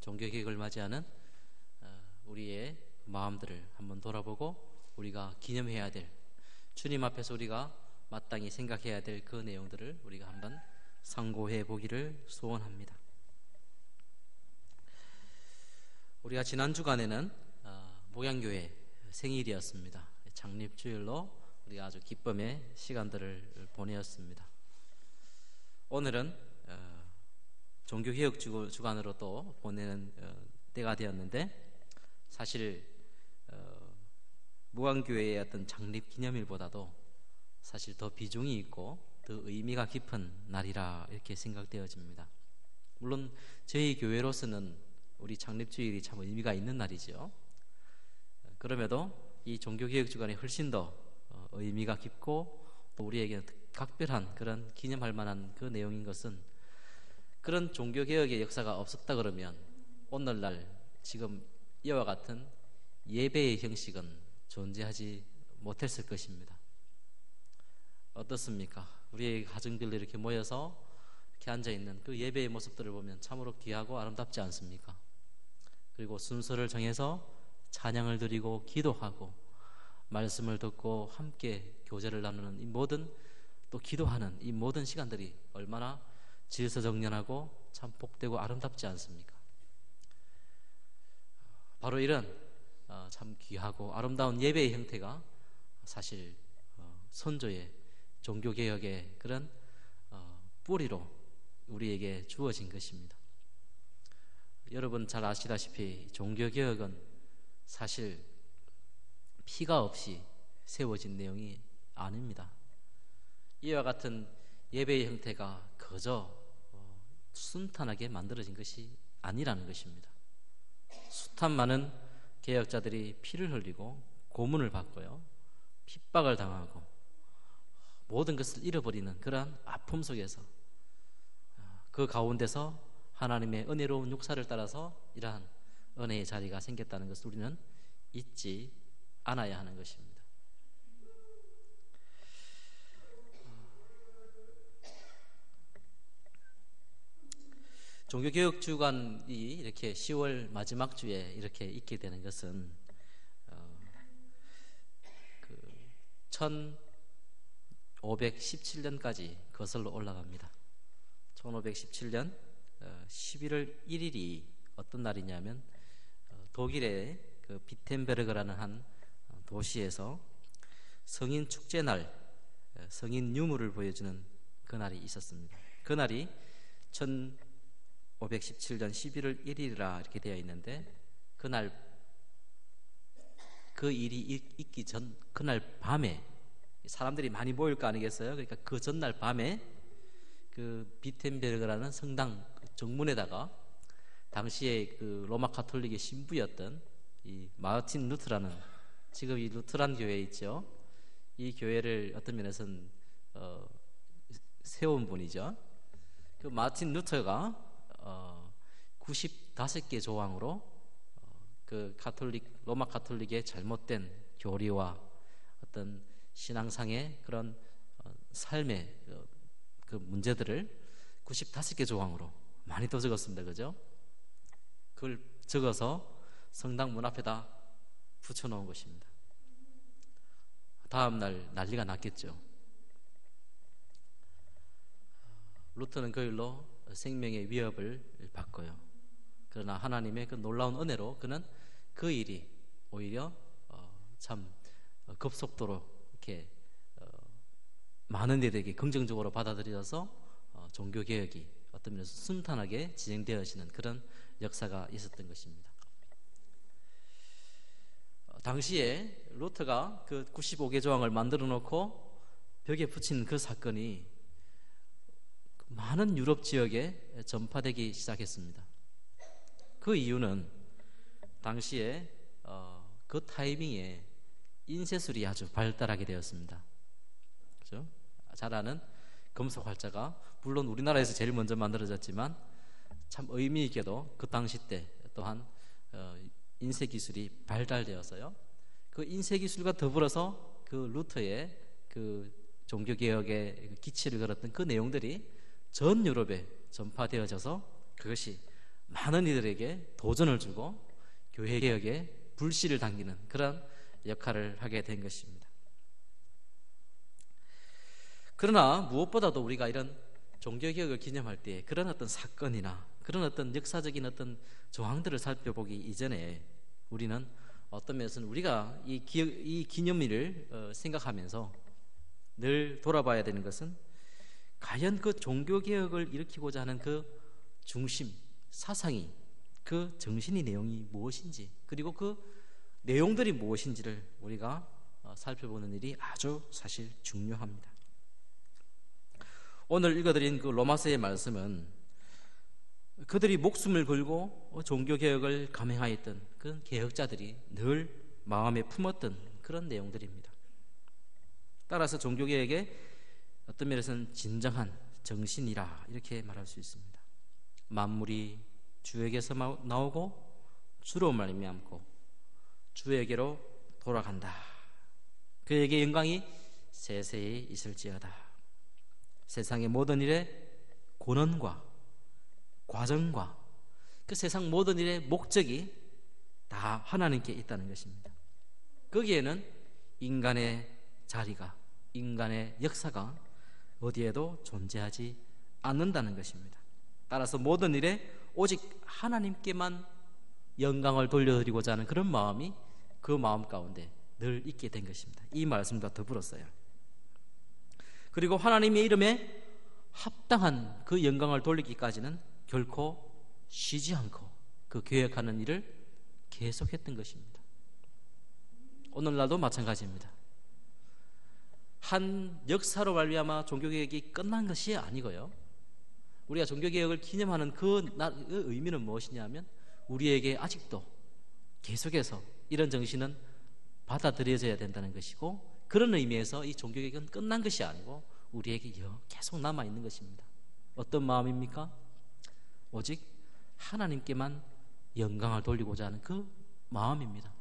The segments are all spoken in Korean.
종교개혁을 맞이하는 우리의 마음들을 한번 돌아보고 우리가 기념해야 될, 주님 앞에서 우리가 마땅히 생각해야 될 그 내용들을 우리가 한번 상고해 보기를 소원합니다. 우리가 지난 주간에는 목양교회 생일이었습니다. 창립주일로 우리가 아주 기쁨의 시간들을 보내었습니다. 오늘은 종교개혁 주간으로 또 보내는 때가 되었는데, 사실 목양교회의 어떤 창립 기념일보다도 사실 더 비중이 있고 더 의미가 깊은 날이라 이렇게 생각되어집니다. 물론 저희 교회로서는 우리 창립주일이 참 의미가 있는 날이죠. 그럼에도 이 종교개혁 주간이 훨씬 더 의미가 깊고 또 우리에게 각별한 그런 기념할 만한 그 내용인 것은, 그런 종교개혁의 역사가 없었다 그러면 오늘날 지금 이와 같은 예배의 형식은 존재하지 못했을 것입니다. 어떻습니까? 우리의 가정들로 이렇게 모여서 이렇게 앉아있는 그 예배의 모습들을 보면 참으로 귀하고 아름답지 않습니까? 그리고 순서를 정해서 찬양을 드리고 기도하고 말씀을 듣고 함께 교제를 나누는 이 모든, 또 기도하는 이 모든 시간들이 얼마나 질서정연하고 참 복되고 아름답지 않습니까? 바로 이런 참 귀하고 아름다운 예배의 형태가 사실 선조의 종교개혁의 그런 뿌리로 우리에게 주어진 것입니다. 여러분 잘 아시다시피 종교개혁은 사실 피가 없이 세워진 내용이 아닙니다. 이와 같은 예배의 형태가 그저 순탄하게 만들어진 것이 아니라는 것입니다. 숱한 많은 개혁자들이 피를 흘리고 고문을 받고요, 핍박을 당하고 모든 것을 잃어버리는 그러한 아픔 속에서, 그 가운데서 하나님의 은혜로운 역사를 따라서 이러한 은혜의 자리가 생겼다는 것을 우리는 잊지 않아야 하는 것입니다. 종교개혁 주간이 이렇게 10월 마지막 주에 이렇게 있게 되는 것은 1517년까지 거슬러 올라갑니다. 1517년 11월 1일이 어떤 날이냐면 독일의 그 비텐베르그라는 한 도시에서 성인 축제날, 성인 유물을 보여주는 그날이 있었습니다. 그날이 1517년 11월 1일이라 이렇게 되어 있는데, 그날 그 일이 있기 전 그날 밤에 사람들이 많이 모일 거 아니겠어요? 그러니까 그 전날 밤에 그 비텐베르그라는 성당 정문에다가 당시에 그 로마 가톨릭의 신부였던 이 마르틴 루트라는, 지금 이 루트란 교회 있죠, 이 교회를 어떤 면에서는 세운 분이죠. 그 마르틴 루터가 95개 조항으로 그 로마 가톨릭의 잘못된 교리와 어떤 신앙상의 그런 삶의 그 문제들을 95개 조항으로 많이 또 적었습니다. 그죠? 그걸 적어서 성당 문 앞에다 붙여놓은 것입니다. 다음날 난리가 났겠죠. 루터는 그 일로 생명의 위협을 받고요. 그러나 하나님의 그 놀라운 은혜로 그는 그 일이 오히려 참 급속도로 이렇게 많은 이들에게 긍정적으로 받아들여서 종교개혁이 어떤 면에서 순탄하게 진행되어지는 그런 역사가 있었던 것입니다. 당시에 루터가 그 95개 조항을 만들어 놓고 벽에 붙인 그 사건이 많은 유럽 지역에 전파되기 시작했습니다. 그 이유는 당시에 그 타이밍에 인쇄술이 아주 발달하게 되었습니다. 그렇죠? 잘 아는 금속 활자가 물론 우리나라에서 제일 먼저 만들어졌지만 참 의미 있게도 그 당시 때 또한 인쇄 기술이 발달되어서요, 그 인쇄 기술과 더불어서 그 루터의 그 종교개혁의 기치를 걸었던 그 내용들이 전 유럽에 전파되어져서 그것이 많은 이들에게 도전을 주고 교회 개혁에 불씨를 당기는 그런 역할을 하게 된 것입니다. 그러나 무엇보다도 우리가 이런 종교개혁을 기념할 때 그런 어떤 사건이나 그런 어떤 역사적인 어떤 정황들을 살펴보기 이전에 우리는 어떤 면에서는 우리가 이 기념일을 생각하면서 늘 돌아봐야 되는 것은 과연 그 종교개혁을 일으키고자 하는 그 중심, 사상이, 그 정신의 내용이 무엇인지, 그리고 그 내용들이 무엇인지를 우리가 살펴보는 일이 아주 사실 중요합니다. 오늘 읽어드린 그 로마서의 말씀은 그들이 목숨을 걸고 종교개혁을 감행하였던 그 개혁자들이 늘 마음에 품었던 그런 내용들입니다. 따라서 종교개혁의 어떤 면에서는 진정한 정신이라 이렇게 말할 수 있습니다. 만물이 주에게서 나오고 주로 말미암고 주에게로 돌아간다. 그에게 영광이 세세히 있을지어다. 세상의 모든 일의 권원과 과정과 그 세상 모든 일의 목적이 다 하나님께 있다는 것입니다. 거기에는 인간의 자리가, 인간의 역사가 어디에도 존재하지 않는다는 것입니다. 따라서 모든 일에 오직 하나님께만 영광을 돌려드리고자 하는 그런 마음이 그 마음 가운데 늘 있게 된 것입니다. 이 말씀과 더불었어요. 그리고 하나님의 이름에 합당한 그 영광을 돌리기까지는 결코 쉬지 않고 그 계획하는 일을 계속했던 것입니다. 오늘날도 마찬가지입니다. 한 역사로 말미암아 종교개혁이 끝난 것이 아니고요, 우리가 종교개혁을 기념하는 그 의미는 무엇이냐면 우리에게 아직도 계속해서 이런 정신은 받아들여져야 된다는 것이고, 그런 의미에서 이 종교개혁은 끝난 것이 아니고 우리에게 계속 남아있는 것입니다. 어떤 마음입니까? 오직 하나님께만 영광을 돌리고자 하는 그 마음입니다.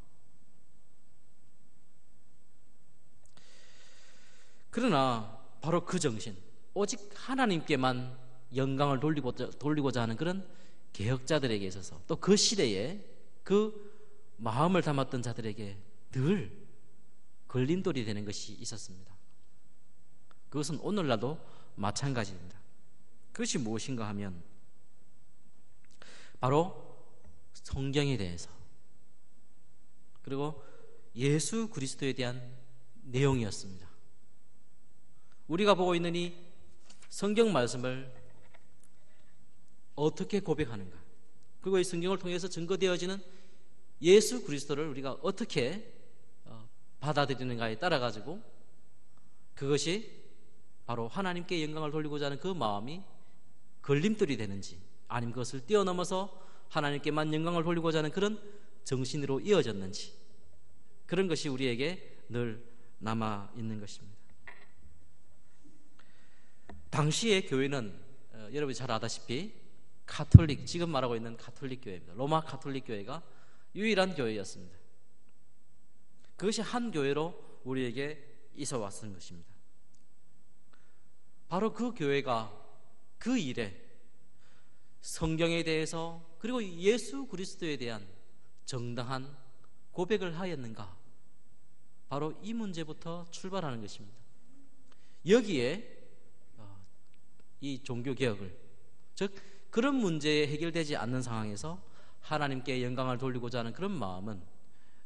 그러나 바로 그 정신, 오직 하나님께만 영광을 돌리고자 하는 그런 개혁자들에게 있어서, 또 그 시대에 그 마음을 담았던 자들에게 늘 걸림돌이 되는 것이 있었습니다. 그것은 오늘날도 마찬가지입니다. 그것이 무엇인가 하면 바로 성경에 대해서, 그리고 예수 그리스도에 대한 내용이었습니다. 우리가 보고 있는 이 성경 말씀을 어떻게 고백하는가, 그리고 이 성경을 통해서 증거되어지는 예수 그리스도를 우리가 어떻게 받아들이는가에 따라 가지고 그것이 바로 하나님께 영광을 돌리고자 하는 그 마음이 걸림돌이 되는지, 아니면 그것을 뛰어넘어서 하나님께만 영광을 돌리고자 하는 그런 정신으로 이어졌는지, 그런 것이 우리에게 늘 남아있는 것입니다. 당시의 교회는 여러분이 잘 아다시피 가톨릭, 지금 말하고 있는 가톨릭 교회입니다. 로마 가톨릭 교회가 유일한 교회였습니다. 그것이 한 교회로 우리에게 있어 왔던 것입니다. 바로 그 교회가 그 일에 성경에 대해서, 그리고 예수 그리스도에 대한 정당한 고백을 하였는가, 바로 이 문제부터 출발하는 것입니다. 여기에 이 종교개혁을, 즉 그런 문제에 해결되지 않는 상황에서 하나님께 영광을 돌리고자 하는 그런 마음은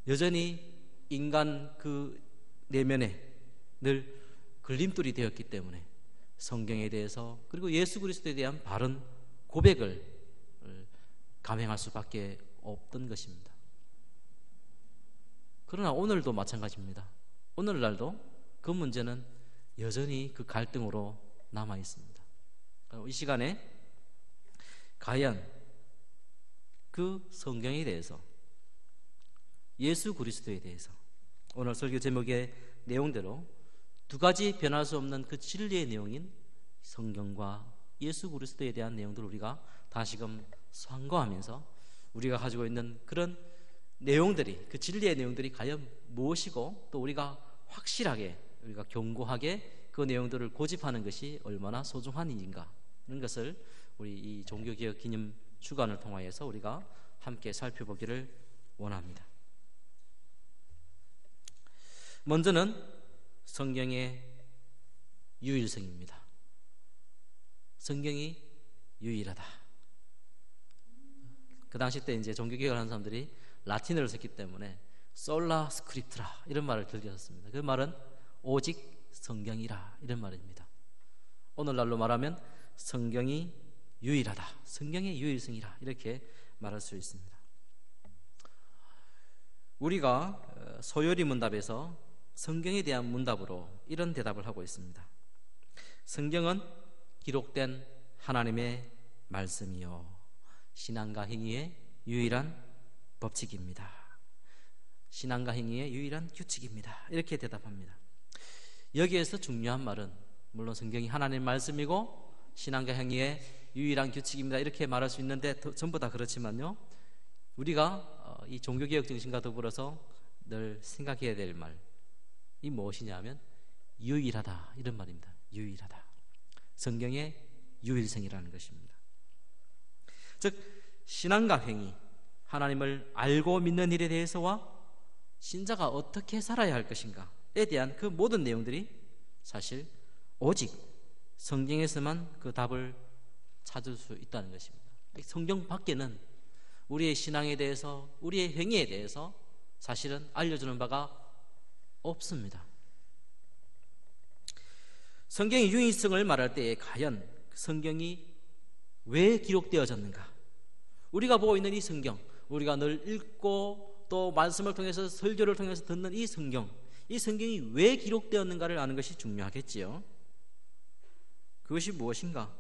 여전히 인간 그 내면에 늘 걸림돌이 되었기 때문에 성경에 대해서, 그리고 예수 그리스도에 대한 바른 고백을 감행할 수밖에 없던 것입니다. 그러나 오늘도 마찬가지입니다. 오늘날도 그 문제는 여전히 그 갈등으로 남아 있습니다. 이 시간에 과연 그 성경에 대해서, 예수 그리스도에 대해서, 오늘 설교 제목의 내용대로 두 가지 변할 수 없는 그 진리의 내용인 성경과 예수 그리스도에 대한 내용들을 우리가 다시금 상고하면서 우리가 가지고 있는 그런 내용들이, 그 진리의 내용들이 과연 무엇이고, 또 우리가 확실하게, 우리가 견고하게 그 내용들을 고집하는 것이 얼마나 소중한 일인가 하는 것을 우리 이 종교개혁 기념 주간을 통하여서 우리가 함께 살펴보기를 원합니다. 먼저는 성경의 유일성입니다. 성경이 유일하다. 그 당시 때 이제 종교개혁을 하는 사람들이 라틴어를 썼기 때문에 솔라 스크립트라 이런 말을 들렸습니다. 그 말은 오직 성경이라 이런 말입니다. 오늘날로 말하면 성경이 유일하다, 성경의 유일성이라 이렇게 말할 수 있습니다. 우리가 소요리 문답에서 성경에 대한 문답으로 이런 대답을 하고 있습니다. 성경은 기록된 하나님의 말씀이요 신앙과 행위의 유일한 법칙입니다. 신앙과 행위의 유일한 규칙입니다. 이렇게 대답합니다. 여기에서 중요한 말은 물론 성경이 하나님의 말씀이고 신앙과 행위의 유일한 규칙입니다. 이렇게 말할 수 있는데 전부 다 그렇지만요, 우리가 이 종교개혁 정신과 더불어서 늘 생각해야 될 말이 무엇이냐면 유일하다 이런 말입니다. 유일하다. 성경의 유일성이라는 것입니다. 즉 신앙과 행위, 하나님을 알고 믿는 일에 대해서와 신자가 어떻게 살아야 할 것인가에 대한 그 모든 내용들이 사실 오직 성경에서만 그 답을 찾을 수 있다는 것입니다. 성경 밖에는 우리의 신앙에 대해서, 우리의 행위에 대해서 사실은 알려주는 바가 없습니다. 성경의 유일성을 말할 때에 과연 성경이 왜 기록되어졌는가? 우리가 보고 있는 이 성경, 우리가 늘 읽고 또 말씀을 통해서 설교를 통해서 듣는 이 성경이 왜 기록되었는가를 아는 것이 중요하겠지요. 그것이 무엇인가?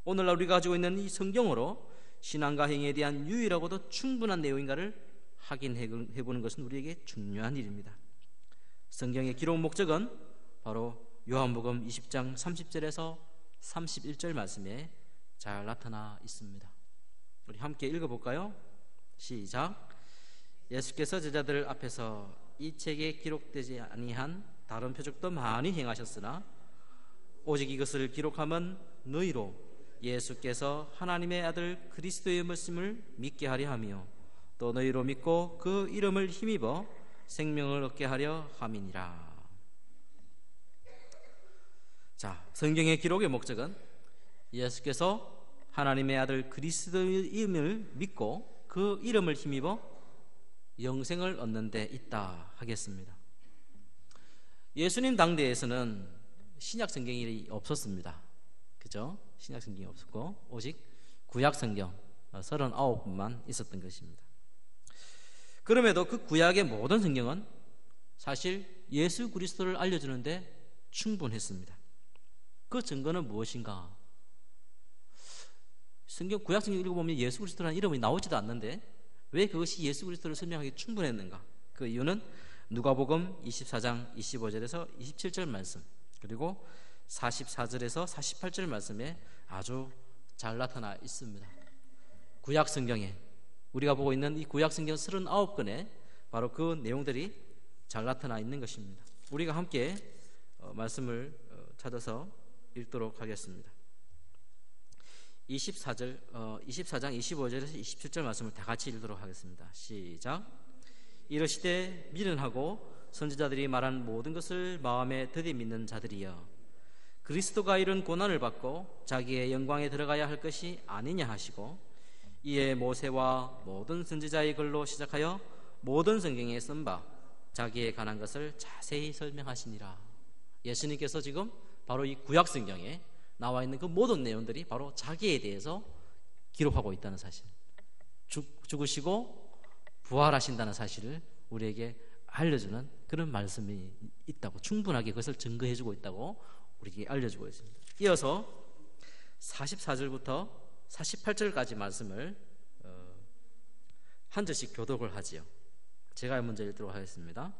오늘날 우리가 가지고 있는 이 성경으로 신앙과 행위에 대한 유일하고도 충분한 내용인가를 확인해보는 것은 우리에게 중요한 일입니다. 성경의 기록 목적은 바로 요한복음 20장 30절에서 31절 말씀에 잘 나타나 있습니다. 우리 함께 읽어볼까요? 시작. 예수께서 제자들 앞에서 이 책에 기록되지 아니한 다른 표적도 많이 행하셨으나 오직 이것을 기록함은 너희로 예수께서 하나님의 아들 그리스도의 말씀을 믿게 하려 하며 또 너희로 믿고 그 이름을 힘입어 생명을 얻게 하려 함이니라. 자, 성경의 기록의 목적은 예수께서 하나님의 아들 그리스도의 이름을 믿고 그 이름을 힘입어 영생을 얻는 데 있다 하겠습니다. 예수님 당대에서는 신약 성경이 없었습니다. 그죠? 신약 성경이 없었고 오직 구약 성경 39권만 있었던 것입니다. 그럼에도 그 구약의 모든 성경은 사실 예수 그리스도를 알려주는데 충분했습니다. 그 증거는 무엇인가? 성경 구약 성경 읽어보면 예수 그리스도라는 이름이 나오지도 않는데 왜 그것이 예수 그리스도를 설명하기 충분했는가? 그 이유는 누가복음 24장 25절에서 27절 말씀, 그리고 44절에서 48절 말씀에 아주 잘 나타나 있습니다. 구약 성경에 우리가 보고 있는 이 구약 성경 39권에 바로 그 내용들이 잘 나타나 있는 것입니다. 우리가 함께 말씀을 찾아서 읽도록 하겠습니다. 24장 25절에서 27절 말씀을 다 같이 읽도록 하겠습니다. 시작. 이르시되 미련하고 선지자들이 말한 모든 것을 마음에 더디 믿는 자들이여, 그리스도가 이런 고난을 받고 자기의 영광에 들어가야 할 것이 아니냐 하시고, 이에 모세와 모든 선지자의 글로 시작하여 모든 성경에 쓴 바 자기에 관한 것을 자세히 설명하시니라. 예수님께서 지금 바로 이 구약 성경에 나와 있는 그 모든 내용들이 바로 자기에 대해서 기록하고 있다는 사실, 죽으시고 부활하신다는 사실을 우리에게 알려주는 그런 말씀이 있다고, 충분하게 그것을 증거해주고 있다고 우리에게 알려주고 있습니다. 이어서 44절부터 48절까지 말씀을 한 절씩 교독을 하지요. 제가 먼저 읽도록 하겠습니다.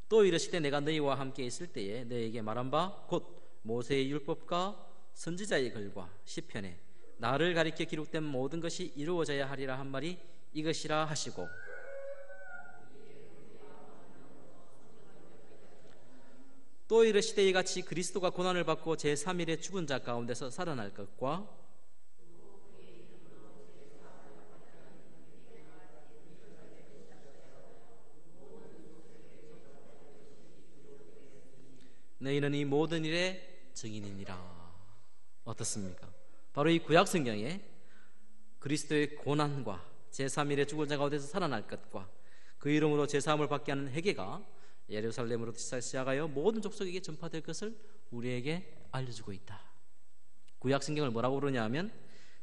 또 이르시되 내가 너희와 함께 있을 때에 너희에게 말한 바 곧 모세의 율법과 선지자의 글과 시편에 나를 가리켜 기록된 모든 것이 이루어져야 하리라 한 말이 이것이라 하시고, 또 이르시되 이같이 그리스도가 고난을 받고 제3일에 죽은 자 가운데서 살아날 것과 너희는 이 모든 일의 증인이니라. 어떻습니까? 바로 이 구약 성경에 그리스도의 고난과 제3일에 죽은 자 가운데서 살아날 것과 그 이름으로 제사함을 받게 하는 회개가 예루살렘으로 시작하여 모든 족속에게 전파될 것을 우리에게 알려주고 있다. 구약 성경을 뭐라고 부르냐 하면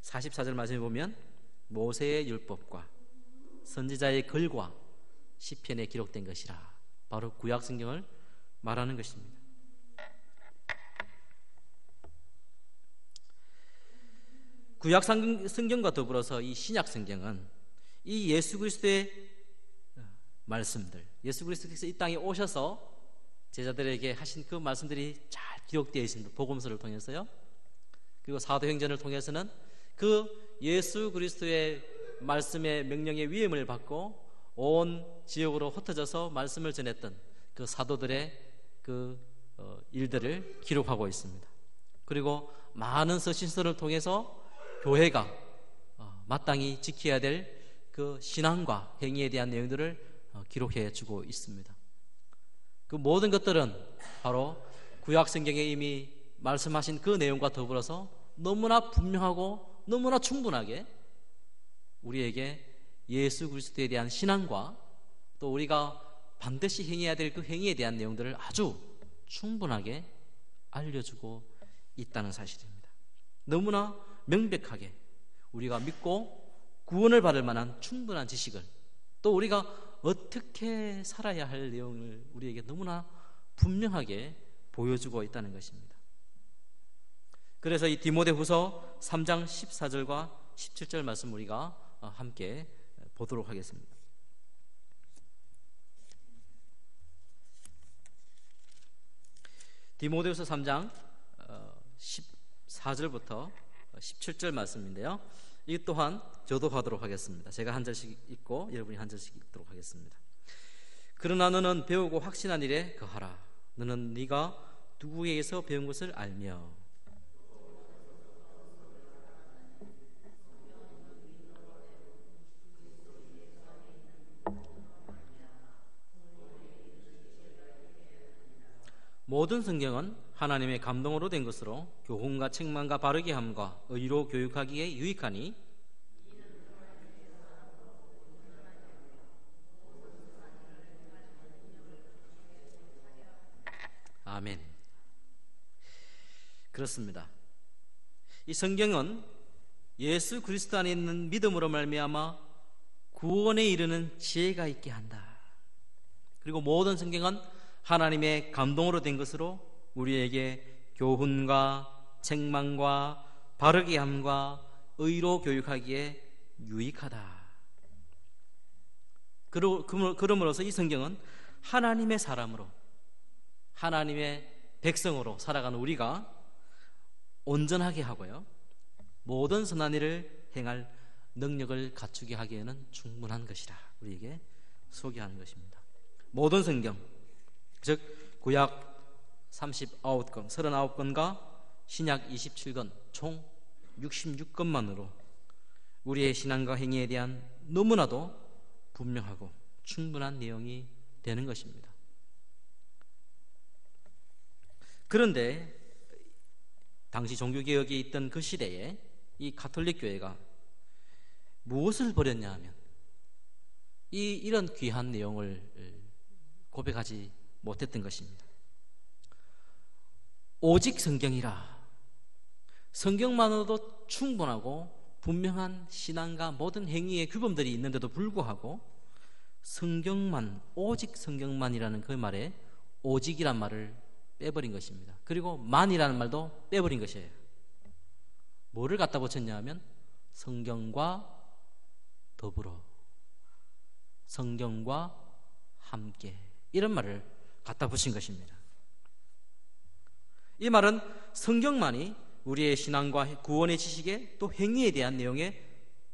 44절 말씀에 보면 모세의 율법과 선지자의 글과 시편에 기록된 것이라. 바로 구약 성경을 말하는 것입니다. 구약 성경과 더불어서 이 신약 성경은 이 예수 그리스도의 말씀들, 예수 그리스도께서 이 땅에 오셔서 제자들에게 하신 그 말씀들이 잘 기록되어 있습니다. 복음서를 통해서요. 그리고 사도행전을 통해서는 그 예수 그리스도의 말씀의 명령의 위임을 받고 온 지역으로 흩어져서 말씀을 전했던 그 사도들의 그 일들을 기록하고 있습니다. 그리고 많은 서신서를 통해서 교회가 마땅히 지켜야 될 그 신앙과 행위에 대한 내용들을 기록해 주고 있습니다. 그 모든 것들은 바로 구약 성경에 이미 말씀하신 그 내용과 더불어서 너무나 분명하고 너무나 충분하게 우리에게 예수 그리스도에 대한 신앙과 또 우리가 반드시 행해야 될 그 행위에 대한 내용들을 아주 충분하게 알려주고 있다는 사실입니다. 너무나 명백하게 우리가 믿고 구원을 받을 만한 충분한 지식을, 또 우리가 어떻게 살아야 할 내용을 우리에게 너무나 분명하게 보여주고 있다는 것입니다. 그래서 이 디모데후서 3장 14절과 17절 말씀 우리가 함께 보도록 하겠습니다. 디모데후서 3장 14절부터 17절 말씀인데요. 이 또한 저도 하도록 하겠습니다. 제가 한 절씩 읽고 여러분이 한 절씩 읽도록 하겠습니다. 그러나 너는 배우고 확신한 일에 거하라. 너는 네가 누구에게서 배운 것을 알며 모든 성경은 하나님의 감동으로 된 것으로 교훈과 책망과 바르게 함과 의로 교육하기에 유익하니 아멘. 그렇습니다. 이 성경은 예수 그리스도 안에 있는 믿음으로 말미암아 구원에 이르는 지혜가 있게 한다. 그리고 모든 성경은 하나님의 감동으로 된 것으로 우리에게 교훈과 책망과 바르게 함과 의로 교육하기에 유익하다. 그러므로서 이 성경은 하나님의 사람으로, 하나님의 백성으로 살아가는 우리가 온전하게 하고요, 모든 선한 일을 행할 능력을 갖추게 하기에는 충분한 것이라 우리에게 소개하는 것입니다. 모든 성경, 즉 구약 39권, 39권과 신약 27권, 총 66권만으로 우리의 신앙과 행위에 대한 너무나도 분명하고 충분한 내용이 되는 것입니다. 그런데 당시 종교개혁이 있던 그 시대에 이 가톨릭 교회가 무엇을 버렸냐 하면 이런 귀한 내용을 고백하지 못했던 것입니다. 오직 성경이라, 성경만으로도 충분하고 분명한 신앙과 모든 행위의 규범들이 있는데도 불구하고 성경만, 오직 성경만이라는 그 말에 오직이란 말을 빼버린 것입니다. 그리고 만이라는 말도 빼버린 것이에요. 뭐를 갖다 붙였냐 하면 성경과 더불어, 성경과 함께, 이런 말을 갖다 붙인 것입니다. 이 말은 성경만이 우리의 신앙과 구원의 지식에 또 행위에 대한 내용에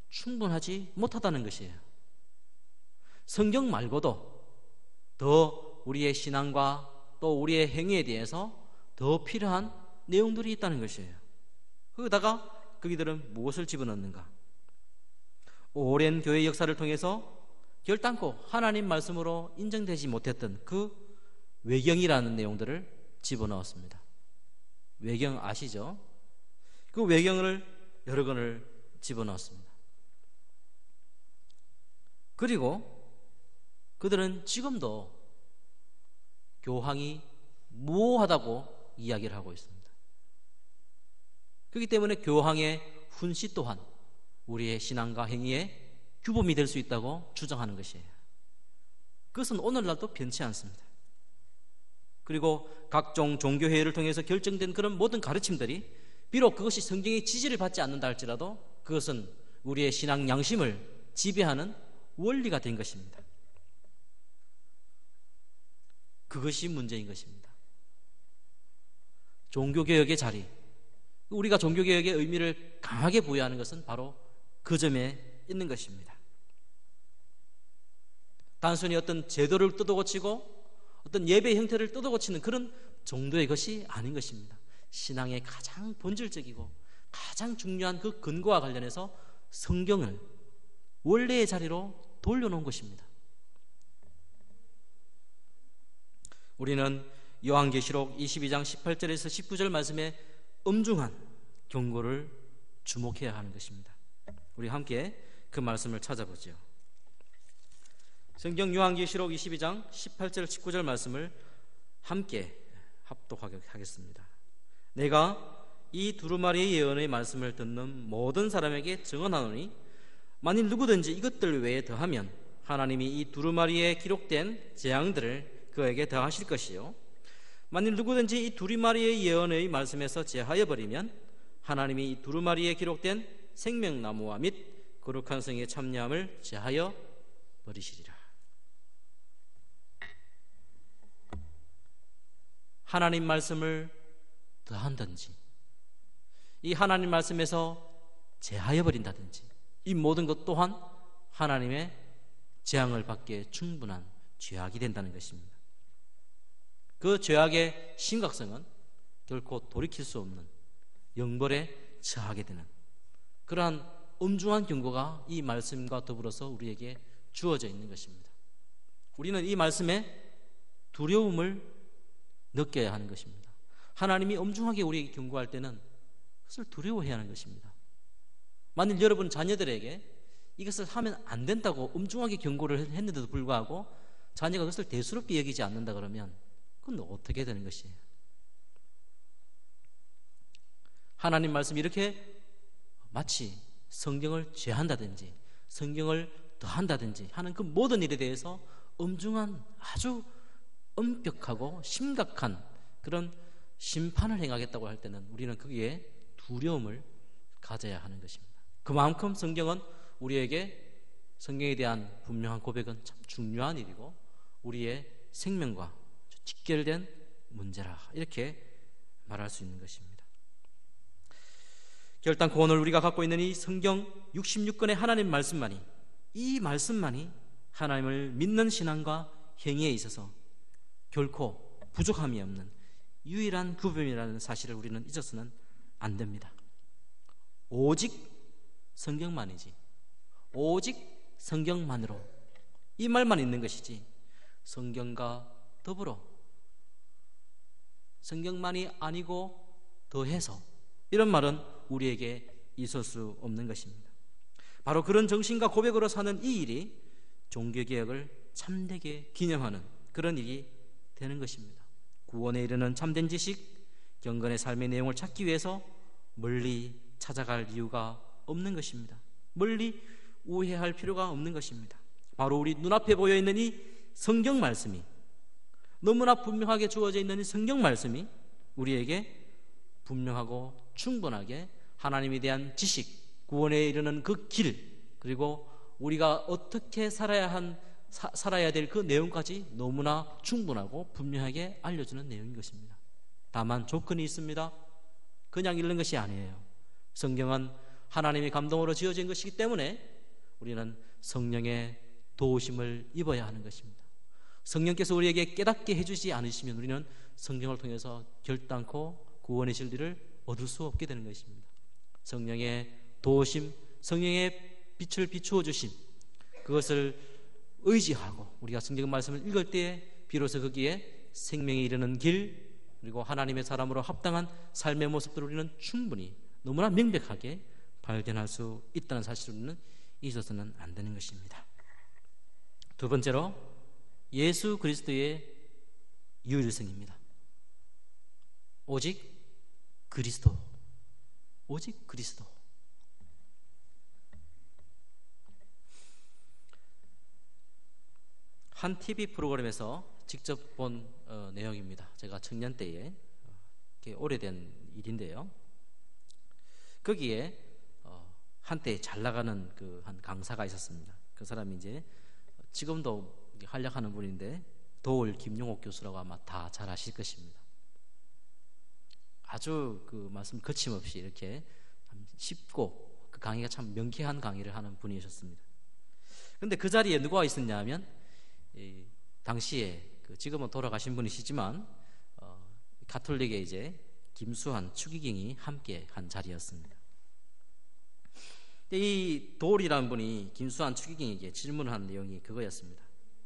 충분하지 못하다는 것이에요. 성경 말고도 더 우리의 신앙과 또 우리의 행위에 대해서 더 필요한 내용들이 있다는 것이에요. 거기다가 그들은 무엇을 집어넣는가? 오랜 교회 역사를 통해서 결단코 하나님 말씀으로 인정되지 못했던 그 외경이라는 내용들을 집어넣었습니다. 외경 아시죠? 그 외경을 여러 권을 집어넣었습니다. 그리고 그들은 지금도 교황이 무호하다고 이야기를 하고 있습니다. 그렇기 때문에 교황의 훈시 또한 우리의 신앙과 행위에 규범이 될 수 있다고 주장하는 것이에요. 그것은 오늘날도 변치 않습니다. 그리고 각종 종교회의를 통해서 결정된 그런 모든 가르침들이 비록 그것이 성경의 지지를 받지 않는다 할지라도 그것은 우리의 신앙 양심을 지배하는 원리가 된 것입니다. 그것이 문제인 것입니다. 종교개혁의 자리, 우리가 종교개혁의 의미를 강하게 부여하는 것은 바로 그 점에 있는 것입니다. 단순히 어떤 제도를 뜯어고치고 어떤 예배 형태를 뜯어고치는 그런 정도의 것이 아닌 것입니다. 신앙의 가장 본질적이고 가장 중요한 그 근거와 관련해서 성경을 원래의 자리로 돌려놓은 것입니다. 우리는 요한계시록 22장 18절에서 19절 말씀에 엄중한 경고를 주목해야 하는 것입니다. 우리 함께 그 말씀을 찾아보죠. 성경 요한계시록 22장 18절 19절 말씀을 함께 합독하겠습니다. 내가 이 두루마리의 예언의 말씀을 듣는 모든 사람에게 증언하노니 만일 누구든지 이것들 외에 더하면 하나님이 이 두루마리에 기록된 재앙들을 그에게 더하실 것이요 만일 누구든지 이 두루마리의 예언의 말씀에서 제하여 버리면 하나님이 이 두루마리에 기록된 생명나무와 및 거룩한 성의 참여함을 제하여 버리시리라. 하나님 말씀을 더한다든지 이 하나님 말씀에서 제하여 버린다든지 이 모든 것 또한 하나님의 재앙을 받기에 충분한 죄악이 된다는 것입니다. 그 죄악의 심각성은 결코 돌이킬 수 없는 영벌에 처하게 되는 그러한 엄중한 경고가 이 말씀과 더불어서 우리에게 주어져 있는 것입니다. 우리는 이 말씀에 두려움을 느껴야 하는 것입니다. 하나님이 엄중하게 우리에게 경고할 때는 그것을 두려워해야 하는 것입니다. 만일 여러분 자녀들에게 이것을 하면 안 된다고 엄중하게 경고를 했는데도 불구하고 자녀가 그것을 대수롭게 여기지 않는다 그러면 그건 어떻게 되는 것이에요? 하나님 말씀이 이렇게 마치 성경을 죄한다든지 성경을 더한다든지 하는 그 모든 일에 대해서 엄중한 아주 엄격하고 심각한 그런 심판을 행하겠다고 할 때는 우리는 거기에 두려움을 가져야 하는 것입니다. 그만큼 성경은 우리에게 성경에 대한 분명한 고백은 참 중요한 일이고 우리의 생명과 직결된 문제라 이렇게 말할 수 있는 것입니다. 결단코 오늘 우리가 갖고 있는 이 성경 66권의 하나님 말씀만이 이 말씀만이 하나님을 믿는 신앙과 행위에 있어서 결코 부족함이 없는 유일한 구별이라는 사실을 우리는 잊어서는 안 됩니다. 오직 성경만이지 오직 성경만으로 이 말만 있는 것이지 성경과 더불어 성경만이 아니고 더해서 이런 말은 우리에게 있을 수 없는 것입니다. 바로 그런 정신과 고백으로 사는 이 일이 종교개혁을 참되게 기념하는 그런 일이 되는 것입니다. 구원에 이르는 참된 지식, 경건의 삶의 내용을 찾기 위해서 멀리 찾아갈 이유가 없는 것입니다. 멀리 우회할 필요가 없는 것입니다. 바로 우리 눈앞에 보여있는 이 성경 말씀이 너무나 분명하게 주어져 있는 이 성경 말씀이 우리에게 분명하고 충분하게 하나님에 대한 지식, 구원에 이르는 그 길, 그리고 우리가 어떻게 살아야 될 그 내용까지 너무나 충분하고 분명하게 알려주는 내용인 것입니다. 다만 조건이 있습니다. 그냥 읽는 것이 아니에요. 성경은 하나님의 감동으로 지어진 것이기 때문에 우리는 성령의 도우심을 입어야 하는 것입니다. 성령께서 우리에게 깨닫게 해주지 않으시면 우리는 성경을 통해서 결단코 구원의 진리를 얻을 수 없게 되는 것입니다. 성령의 도우심, 성령의 빛을 비추어 주심, 그것을 의지하고 우리가 성경 말씀을 읽을 때에 비로소 거기에 생명에 이르는 길, 그리고 하나님의 사람으로 합당한 삶의 모습들을 우리는 충분히 너무나 명백하게 발견할 수 있다는 사실을 우리는 잊어서는 안 되는 것입니다. 두 번째로 예수 그리스도의 유일성입니다. 오직 그리스도, 오직 그리스도. 한 TV 프로그램에서 직접 본 내용입니다. 제가 청년 때에 오래된 일인데요. 거기에 한때 잘 나가는 한 강사가 있었습니다. 그 사람이 이제 지금도 활약하는 분인데 도올 김용옥 교수라고 아마 다 잘 아실 것입니다. 아주 그 말씀 거침없이 이렇게 쉽고 그 강의가 참 명쾌한 강의를 하는 분이셨습니다. 그런데 그 자리에 누가 있었냐면 당시에 지금은 돌아가신 분이시지만 가톨릭의 이제 김수환 추기경이 함께 한 자리였습니다. 이 도올이라는 분이 김수환 추기경에게 질문한 내용이 그거였습니다.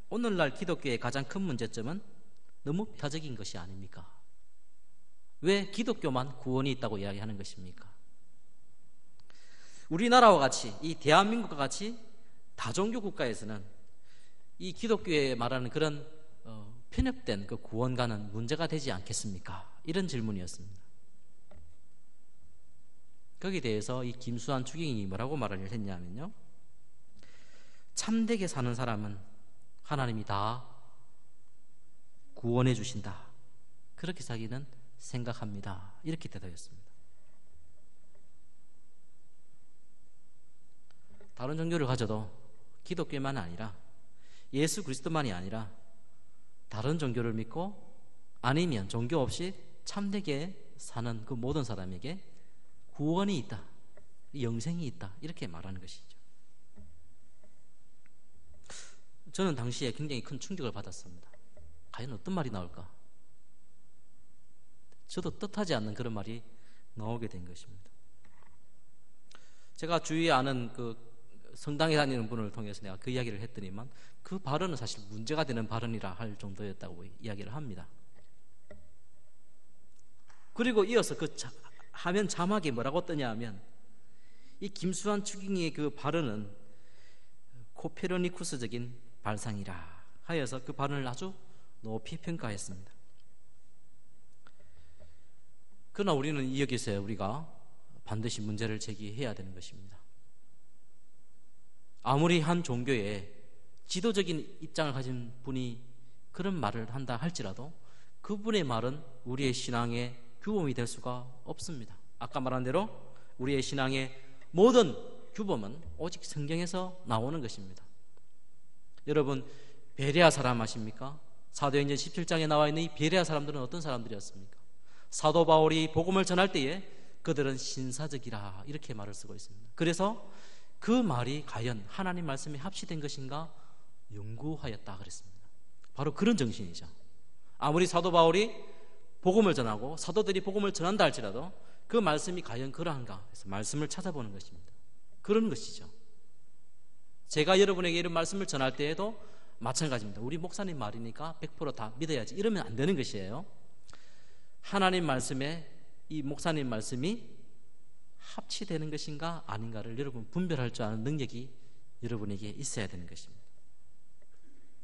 오늘날 기독교의 가장 큰 문제점은 너무 비타적인 것이 아닙니까? 왜 기독교만 구원이 있다고 이야기하는 것입니까? 우리나라와 같이, 이 대한민국과 같이 다종교 국가에서는 이 기독교에 말하는 그런 편협된 그 구원과는 문제가 되지 않겠습니까? 이런 질문이었습니다. 거기에 대해서 이 김수환 추기경이 뭐라고 말을 했냐면요, 참되게 사는 사람은 하나님이 다 구원해 주신다, 그렇게 자기는 생각합니다, 이렇게 대답했습니다. 다른 종교를 가져도 기독교만 아니라 예수 그리스도만이 아니라 다른 종교를 믿고 아니면 종교 없이 참되게 사는 그 모든 사람에게 구원이 있다, 영생이 있다, 이렇게 말하는 것이죠. 저는 당시에 굉장히 큰 충격을 받았습니다. 과연 어떤 말이 나올까? 저도 뜻하지 않는 그런 말이 나오게 된 것입니다. 제가 주위에 아는 그 성당에 다니는 분을 통해서 내가 그 이야기를 했더니만 그 발언은 사실 문제가 되는 발언이라 할 정도였다고 이야기를 합니다. 그리고 이어서 그 화면 자막에 뭐라고 뜨냐 하면 이 김수환 추기경의 그 발언은 코페르니쿠스적인 발상이라 하여서 그 발언을 아주 높이 평가했습니다. 그러나 우리는 여기서 우리가 반드시 문제를 제기해야 되는 것입니다. 아무리 한 종교에 지도적인 입장을 가진 분이 그런 말을 한다 할지라도 그분의 말은 우리의 신앙의 규범이 될 수가 없습니다. 아까 말한 대로 우리의 신앙의 모든 규범은 오직 성경에서 나오는 것입니다. 여러분, 베레아 사람 아십니까? 사도행전 17장에 나와 있는 이 베레아 사람들은 어떤 사람들이었습니까? 사도 바울이 복음을 전할 때에 그들은 신사적이라 이렇게 말을 쓰고 있습니다. 그래서 그 말이 과연 하나님 말씀에 합치된 것인가 연구하였다 그랬습니다. 바로 그런 정신이죠. 아무리 사도 바울이 복음을 전하고 사도들이 복음을 전한다 할지라도 그 말씀이 과연 그러한가 해서 말씀을 찾아보는 것입니다. 그런 것이죠. 제가 여러분에게 이런 말씀을 전할 때에도 마찬가지입니다. 우리 목사님 말이니까 100% 다 믿어야지 이러면 안 되는 것이에요. 하나님 말씀에 이 목사님 말씀이 합치되는 것인가 아닌가를 여러분 분별할 줄 아는 능력이 여러분에게 있어야 되는 것입니다.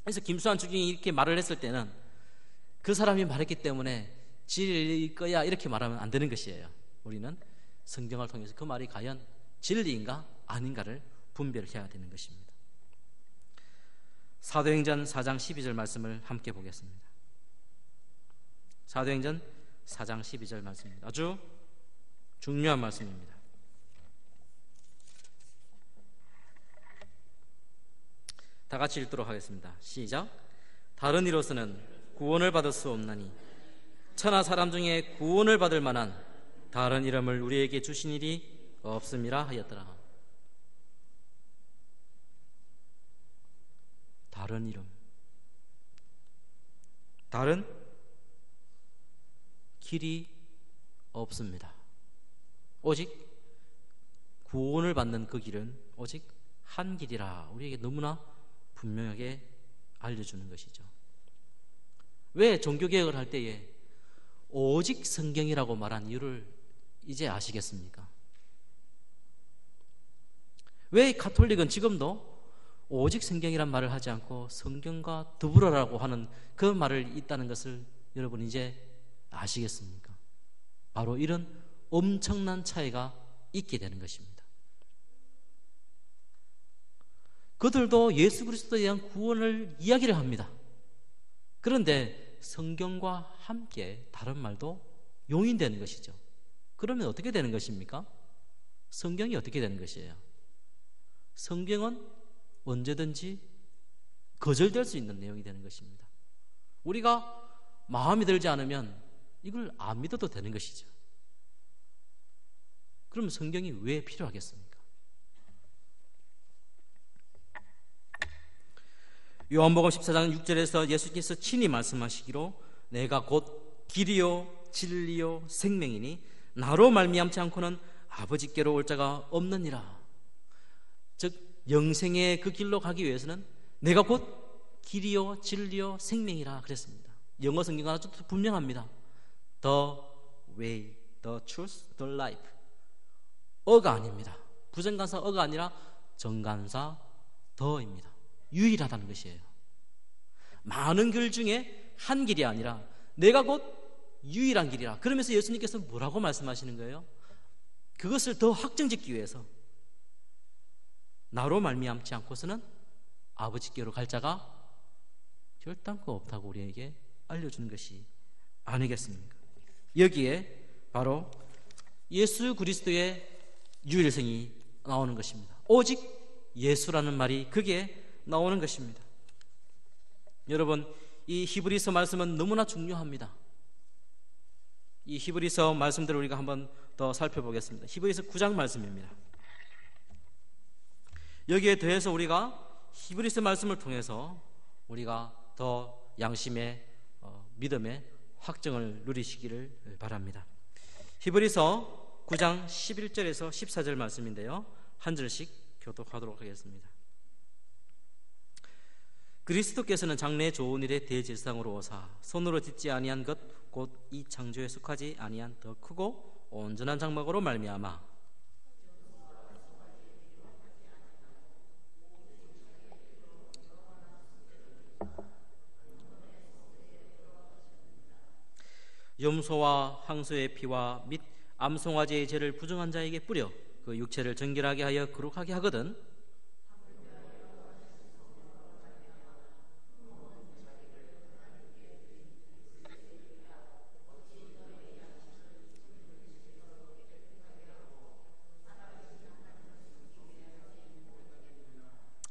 그래서 김수환 추기경이 이렇게 말을 했을 때는 그 사람이 말했기 때문에 진리일 거야 이렇게 말하면 안 되는 것이에요. 우리는 성경을 통해서 그 말이 과연 진리인가 아닌가를 분별해야 되는 것입니다. 사도행전 4장 12절 말씀을 함께 보겠습니다. 사도행전 4장 12절 말씀입니다. 아주 중요한 말씀입니다. 다 같이 읽도록 하겠습니다. 시작. 다른 이로서는 구원을 받을 수 없나니 천하 사람 중에 구원을 받을 만한 다른 이름을 우리에게 주신 일이 없음이라 하였더라. 다른 이름, 다른 길이 없습니다. 오직 구원을 받는 그 길은 오직 한 길이라 우리에게 너무나 분명하게 알려주는 것이죠. 왜 종교개혁을 할 때에 오직 성경이라고 말한 이유를 이제 아시겠습니까? 왜 가톨릭은 지금도 오직 성경이란 말을 하지 않고 성경과 더불어라고 하는 그 말을 있다는 것을 여러분 이제 아시겠습니까? 바로 이런 엄청난 차이가 있게 되는 것입니다. 그들도 예수 그리스도에 대한 구원을 이야기를 합니다. 그런데 성경과 함께 다른 말도 용인되는 것이죠. 그러면 어떻게 되는 것입니까? 성경이 어떻게 되는 것이에요? 성경은 언제든지 거절될 수 있는 내용이 되는 것입니다. 우리가 마음에 들지 않으면 이걸 안 믿어도 되는 것이죠. 그럼 성경이 왜 필요하겠습니까? 요한복음 14장 6절에서 예수께서 친히 말씀하시기로 내가 곧 길이요 진리요 생명이니 나로 말미암지 않고는 아버지께로 올 자가 없느니라. 즉 영생의 그 길로 가기 위해서는 내가 곧 길이요 진리요 생명이라 그랬습니다. 영어 성경은 아주 분명합니다. The way, the truth, the life. 어가 아닙니다. 부정관사 어가 아니라 정관사 더입니다. 유일하다는 것이에요. 많은 길 중에 한 길이 아니라 내가 곧 유일한 길이라. 그러면서 예수님께서 뭐라고 말씀하시는 거예요? 그것을 더 확정짓기 위해서 나로 말미암지 않고서는 아버지께로 갈 자가 결단코 없다고 우리에게 알려주는 것이 아니겠습니까? 여기에 바로 예수 그리스도의 유일성이 나오는 것입니다. 오직 예수라는 말이 그게 나오는 것입니다. 여러분, 이 히브리서 말씀은 너무나 중요합니다. 이 히브리서 말씀들을 우리가 한번 더 살펴보겠습니다. 히브리서 9장 말씀입니다. 여기에 더해서 우리가 히브리서 말씀을 통해서 우리가 더 양심의 믿음의 확정을 누리시기를 바랍니다. 히브리서 9장 11절에서 14절 말씀인데요, 한 절씩 교독하도록 하겠습니다. 그리스도께서는 장래의 좋은 일의 대제사장으로 오사 손으로 짓지 아니한 것 곧 이 창조에 속하지 아니한 더 크고 온전한 장막으로 말미암아 염소와 항소의 피와 및 암송아지의 죄를 부정한 자에게 뿌려 그 육체를 정결하게 하여 거룩하게 하거든.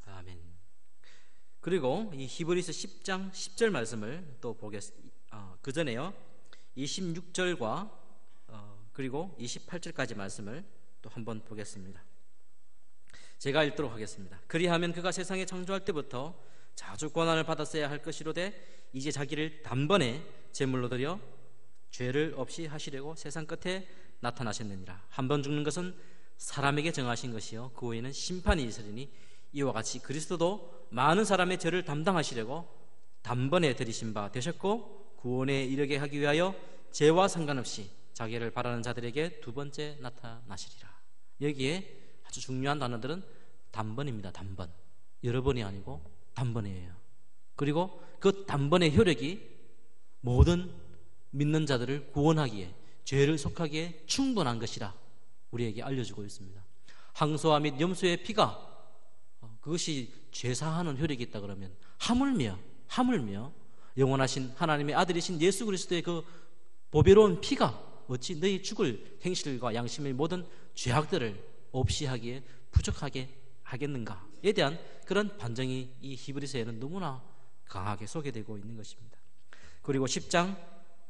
아멘. 그리고 이 히브리서 10장 10절 말씀을 또 보겠습니다. 그 전에요, 26절과 그리고 28절까지 말씀을 또 한번 보겠습니다. 제가 읽도록 하겠습니다. 그리하면 그가 세상에 창조할 때부터 자주 고난을 받았어야 할 것이로되 이제 자기를 단번에 제물로 드려 죄를 없이 하시려고 세상 끝에 나타나셨느니라. 한 번 죽는 것은 사람에게 정하신 것이요 그 후에는 심판이 있으리니 이와 같이 그리스도도 많은 사람의 죄를 담당하시려고 단번에 들이신 바 되셨고 구원에 이르게 하기 위하여 죄와 상관없이 자기를 바라는 자들에게 두 번째 나타나시리라. 여기에 아주 중요한 단어들은 단번입니다. 단번. 여러 번이 아니고 단번이에요. 그리고 그 단번의 효력이 모든 믿는 자들을 구원하기에, 죄를 속하기에 충분한 것이라 우리에게 알려주고 있습니다. 항소와 및 염소의 피가 그것이 죄사하는 효력이 있다 그러면 하물며 영원하신 하나님의 아들이신 예수 그리스도의 그 보배로운 피가 어찌 너희 죽을 행실과 양심의 모든 죄악들을 없이 하기에 부족하게 하겠는가에 대한 그런 반정이 이 히브리서에는 너무나 강하게 소개되고 있는 것입니다. 그리고 10장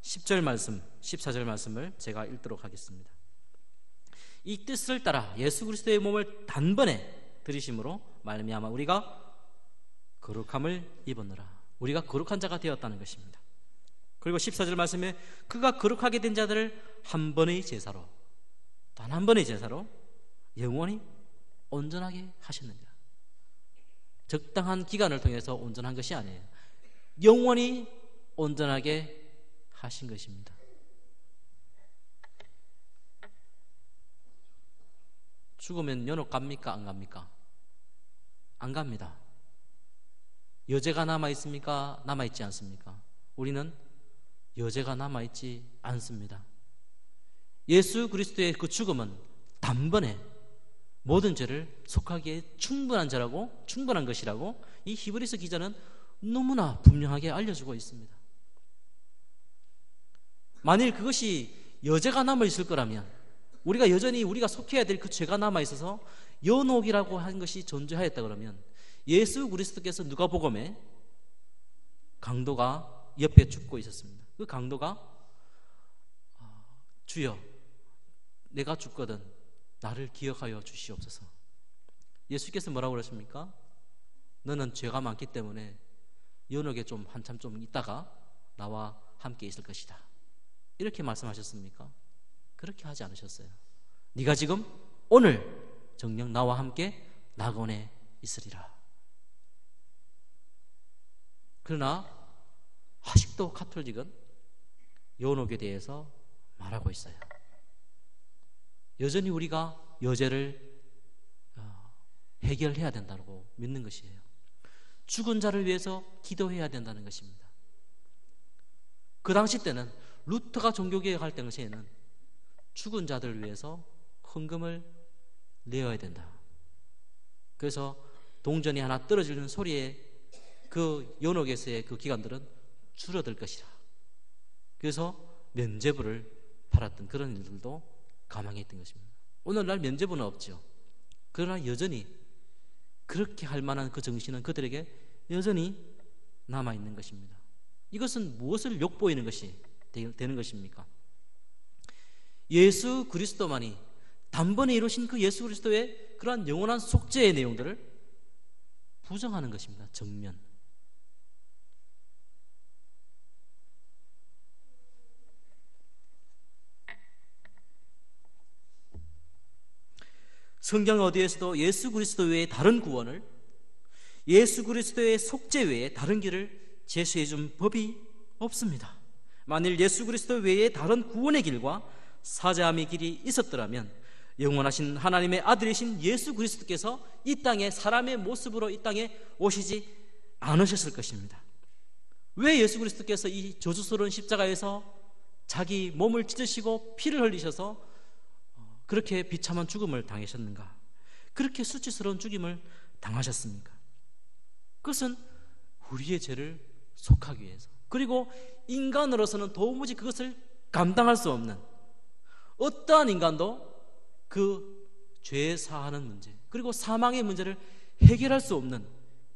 10절 말씀, 14절 말씀을 제가 읽도록 하겠습니다. 이 뜻을 따라 예수 그리스도의 몸을 단번에 들이심으로 말미암아 우리가 거룩함을 입었노라. 우리가 거룩한 자가 되었다는 것입니다. 그리고 14절 말씀에 그가 거룩하게 된 자들을 한 번의 제사로, 단 한 번의 제사로 영원히 온전하게 하셨느니라. 적당한 기간을 통해서 온전한 것이 아니에요. 영원히 온전하게 하신 것입니다. 죽으면 연옥 갑니까? 안 갑니까? 안 갑니다. 여죄가 남아있습니까? 남아있지 않습니까? 우리는 여죄가 남아있지 않습니다. 예수 그리스도의 그 죽음은 단번에 모든 죄를 속하기에 충분한 죄라고, 충분한 것이라고 이 히브리서 기자는 너무나 분명하게 알려주고 있습니다. 만일 그것이 여죄가 남아있을 거라면, 우리가 여전히 우리가 속해야 될 그 죄가 남아있어서 연옥이라고 한 것이 존재하였다 그러면, 예수 그리스도께서 누가복음에 강도가 옆에 죽고 있었습니다. 그 강도가 주여 내가 죽거든 나를 기억하여 주시옵소서. 예수께서 뭐라고 그러십니까? 너는 죄가 많기 때문에 연옥에 좀 한참 좀 있다가 나와 함께 있을 것이다. 이렇게 말씀하셨습니까? 그렇게 하지 않으셨어요. 네가 지금 오늘 정녕 나와 함께 낙원에 있으리라. 그러나 아직도 가톨릭은 연옥에 대해서 말하고 있어요. 여전히 우리가 여죄를 해결해야 된다고 믿는 것이에요. 죽은 자를 위해서 기도해야 된다는 것입니다. 그 당시 때는, 루터가 종교개혁할 당시에는 죽은 자들을 위해서 헌금을 내어야 된다. 그래서 동전이 하나 떨어지는 소리에 그 연옥에서의 그 기관들은 줄어들 것이라. 그래서 면죄부를 팔았던 그런 일들도 가망했던 것입니다. 오늘날 면죄부는 없죠. 그러나 여전히 그렇게 할 만한 그 정신은 그들에게 여전히 남아있는 것입니다. 이것은 무엇을 욕보이는 것이 되는 것입니까? 예수 그리스도만이 단번에 이루신 그 예수 그리스도의 그러한 영원한 속죄의 내용들을 부정하는 것입니다. 정면. 성경 어디에서도 예수 그리스도 외에 다른 구원을, 예수 그리스도의 속죄 외에 다른 길을 제시해 준 법이 없습니다. 만일 예수 그리스도 외에 다른 구원의 길과 사죄함의 길이 있었더라면 영원하신 하나님의 아들이신 예수 그리스도께서 이 땅에 사람의 모습으로 이 땅에 오시지 않으셨을 것입니다. 왜 예수 그리스도께서 이 저주스러운 십자가에서 자기 몸을 찢으시고 피를 흘리셔서 그렇게 비참한 죽음을 당하셨는가? 그렇게 수치스러운 죽임을 당하셨습니까? 그것은 우리의 죄를 속하기 위해서, 그리고 인간으로서는 도무지 그것을 감당할 수 없는, 어떠한 인간도 그 죄 사하는 문제, 그리고 사망의 문제를 해결할 수 없는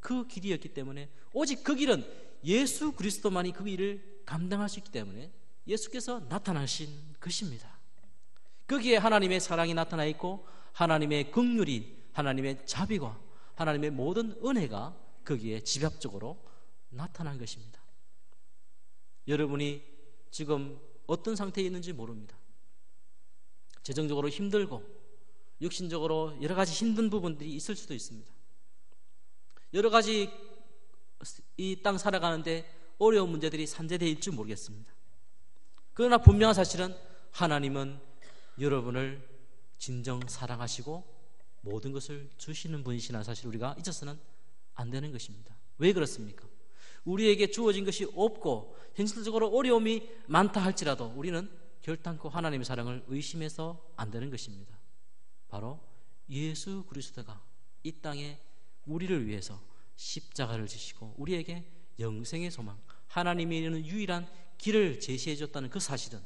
그 길이었기 때문에, 오직 그 길은 예수 그리스도만이 그 일을 감당할 수 있기 때문에 예수께서 나타나신 것입니다. 거기에 하나님의 사랑이 나타나 있고, 하나님의 긍휼이, 하나님의 자비가, 하나님의 모든 은혜가 거기에 집합적으로 나타난 것입니다. 여러분이 지금 어떤 상태에 있는지 모릅니다. 재정적으로 힘들고 육신적으로 여러 가지 힘든 부분들이 있을 수도 있습니다. 여러 가지 이 땅 살아가는데 어려운 문제들이 산재되어 있을 줄 모르겠습니다. 그러나 분명한 사실은 하나님은 여러분을 진정 사랑하시고 모든 것을 주시는 분이시라는 사실 우리가 잊어서는 안 되는 것입니다. 왜 그렇습니까? 우리에게 주어진 것이 없고 현실적으로 어려움이 많다 할지라도 우리는 결단코 하나님의 사랑을 의심해서 안 되는 것입니다. 바로 예수 그리스도가 이 땅에 우리를 위해서 십자가를 지시고 우리에게 영생의 소망, 하나님이 이르는 유일한 길을 제시해 줬다는 그 사실은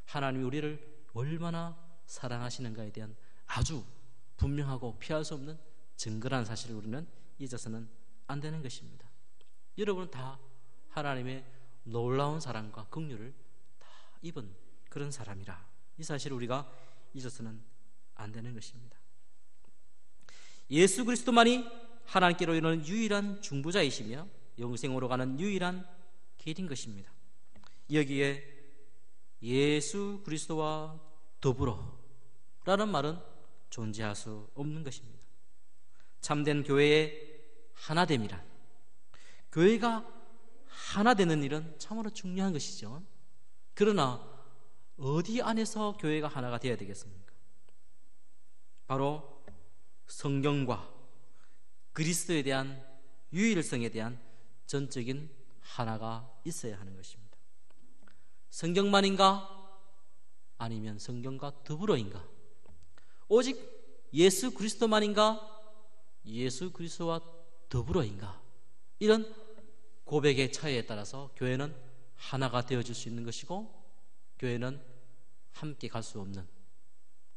하나님이 우리를 얼마나 사랑하시는가에 대한 아주 분명하고 피할 수 없는 증거라는 사실을 우리는 잊어서는 안 되는 것입니다. 여러분은 다 하나님의 놀라운 사랑과 긍휼을 다 입은 그런 사람이라, 이 사실을 우리가 잊어서는 안 되는 것입니다. 예수 그리스도만이 하나님께로 이르는 유일한 중보자이시며 영생으로 가는 유일한 길인 것입니다. 여기에 예수 그리스도와 더불어 라는 말은 존재할 수 없는 것입니다. 참된 교회의 하나됨이란, 교회가 하나 되는 일은 참으로 중요한 것이죠. 그러나 어디 안에서 교회가 하나가 되어야 되겠습니까? 바로 성경과 그리스도에 대한 유일성에 대한 전적인 하나가 있어야 하는 것입니다. 성경만인가? 아니면 성경과 더불어인가? 오직 예수 그리스도만인가? 예수 그리스도와 더불어인가? 이런 고백의 차이에 따라서 교회는 하나가 되어질 수 있는 것이고, 교회는 함께 갈 수 없는,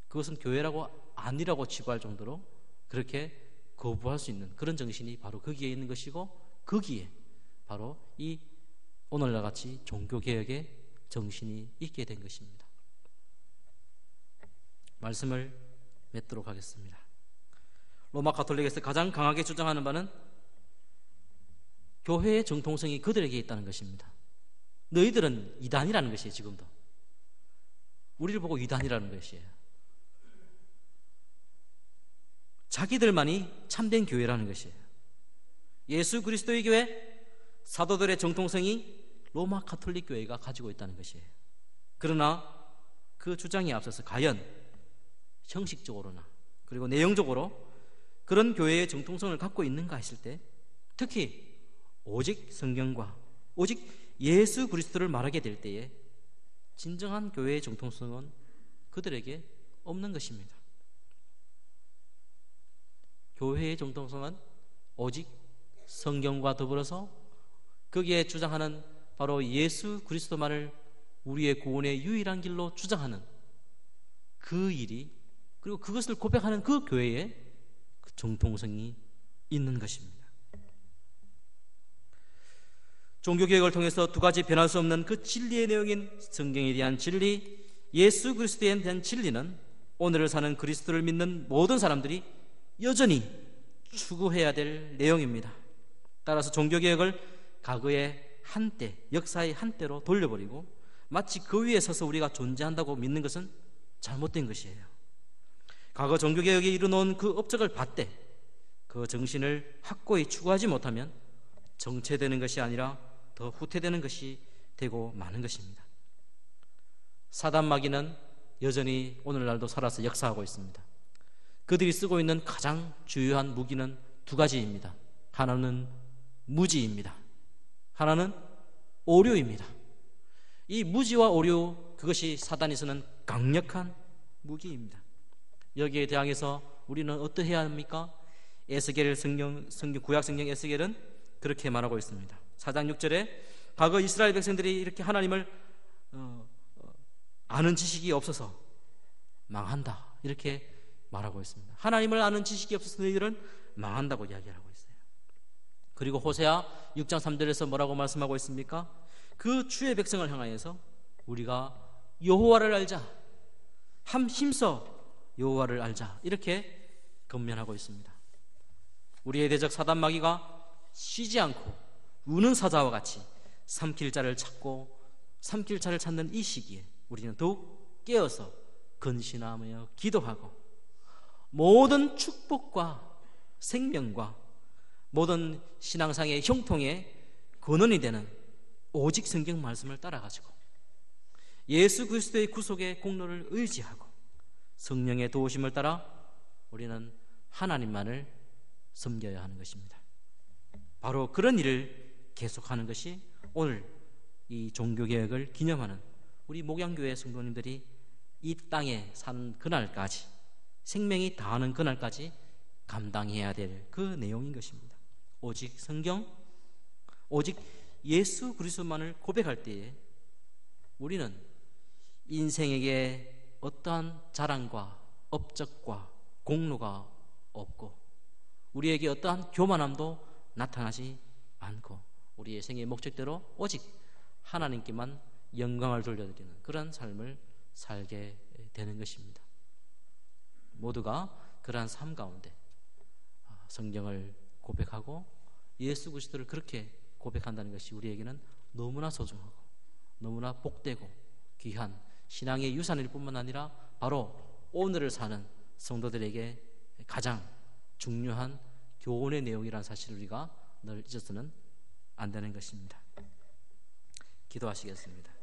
그것은 교회라고 아니라고 치부할 정도로 그렇게 거부할 수 있는 그런 정신이 바로 거기에 있는 것이고, 거기에 바로 이 오늘날 같이 종교개혁의 정신이 있게 된 것입니다. 말씀을 맺도록 하겠습니다. 로마 가톨릭에서 가장 강하게 주장하는 바는 교회의 정통성이 그들에게 있다는 것입니다. 너희들은 이단이라는 것이에요. 지금도 우리를 보고 이단이라는 것이에요. 자기들만이 참된 교회라는 것이에요. 예수 그리스도의 교회, 사도들의 정통성이 로마 가톨릭 교회가 가지고 있다는 것이에요. 그러나 그 주장에 앞서서 과연 형식적으로나 그리고 내용적으로 그런 교회의 정통성을 갖고 있는가 했을 때, 특히 오직 성경과 오직 예수 그리스도를 말하게 될 때에 진정한 교회의 정통성은 그들에게 없는 것입니다. 교회의 정통성은 오직 성경과 더불어서 거기에 주장하는 바로 예수 그리스도만을 우리의 구원의 유일한 길로 주장하는 그 일이, 그리고 그것을 고백하는 그 교회의 그 정통성이 있는 것입니다. 종교개혁을 통해서 두 가지 변할 수 없는 그 진리의 내용인 성경에 대한 진리, 예수 그리스도에 대한 진리는 오늘을 사는 그리스도를 믿는 모든 사람들이 여전히 추구해야 될 내용입니다. 따라서 종교개혁을 과거의 한때, 역사의 한때로 돌려버리고 마치 그 위에 서서 우리가 존재한다고 믿는 것은 잘못된 것이에요. 과거 종교개혁이 이루어놓은 그 업적을 받되 그 정신을 확고히 추구하지 못하면 정체되는 것이 아니라 더 후퇴되는 것이 되고 마는 것입니다. 사단 마귀는 여전히 오늘날도 살아서 역사하고 있습니다. 그들이 쓰고 있는 가장 주요한 무기는 두 가지입니다. 하나는 무지입니다. 하나는 오류입니다. 이 무지와 오류, 그것이 사단이 쓰는 강력한 무기입니다. 여기에 대항해서 우리는 어떠해야 합니까? 에스겔 성경 구약 성경 에스겔은 그렇게 말하고 있습니다. 4장 6절에 과거 이스라엘 백성들이 이렇게 하나님을 아는 지식이 없어서 망한다, 이렇게 말하고 있습니다. 하나님을 아는 지식이 없어서 너희들은 망한다고 이야기하고 있어요. 그리고 호세아 6장 3절에서 뭐라고 말씀하고 있습니까? 그 주의 백성을 향하여서 우리가 여호와를 알자, 힘써 여호와를 알자, 이렇게 권면하고 있습니다. 우리의 대적 사단 마귀가 쉬지 않고 우는 사자와 같이 삼킬 자를 찾고 삼킬 자를 찾는 이 시기에 우리는 더욱 깨어서 근신하며 기도하고 모든 축복과 생명과 모든 신앙상의 형통의 근원이 되는 오직 성경 말씀을 따라가지고 예수 그리스도의 구속의 공로를 의지하고 성령의 도우심을 따라 우리는 하나님만을 섬겨야 하는 것입니다. 바로 그런 일을 계속하는 것이 오늘 이 종교개혁을 기념하는 우리 목양교회 성도님들이 이 땅에 사는 그날까지, 생명이 다하는 그날까지 감당해야 될 그 내용인 것입니다. 오직 성경, 오직 예수 그리스도만을 고백할 때에 우리는 인생에게 어떠한 자랑과 업적과 공로가 없고 우리에게 어떠한 교만함도 나타나지 않고 우리의 생의 목적대로 오직 하나님께만 영광을 돌려드리는 그런 삶을 살게 되는 것입니다. 모두가 그러한 삶 가운데 성경을 고백하고 예수 그리스도를 그렇게 고백한다는 것이 우리에게는 너무나 소중하고 너무나 복되고 귀한 신앙의 유산일 뿐만 아니라 바로 오늘을 사는 성도들에게 가장 중요한 교훈의 내용이라는 사실을 우리가 늘 잊어서는 안 되는 것입니다. 기도하시겠습니다.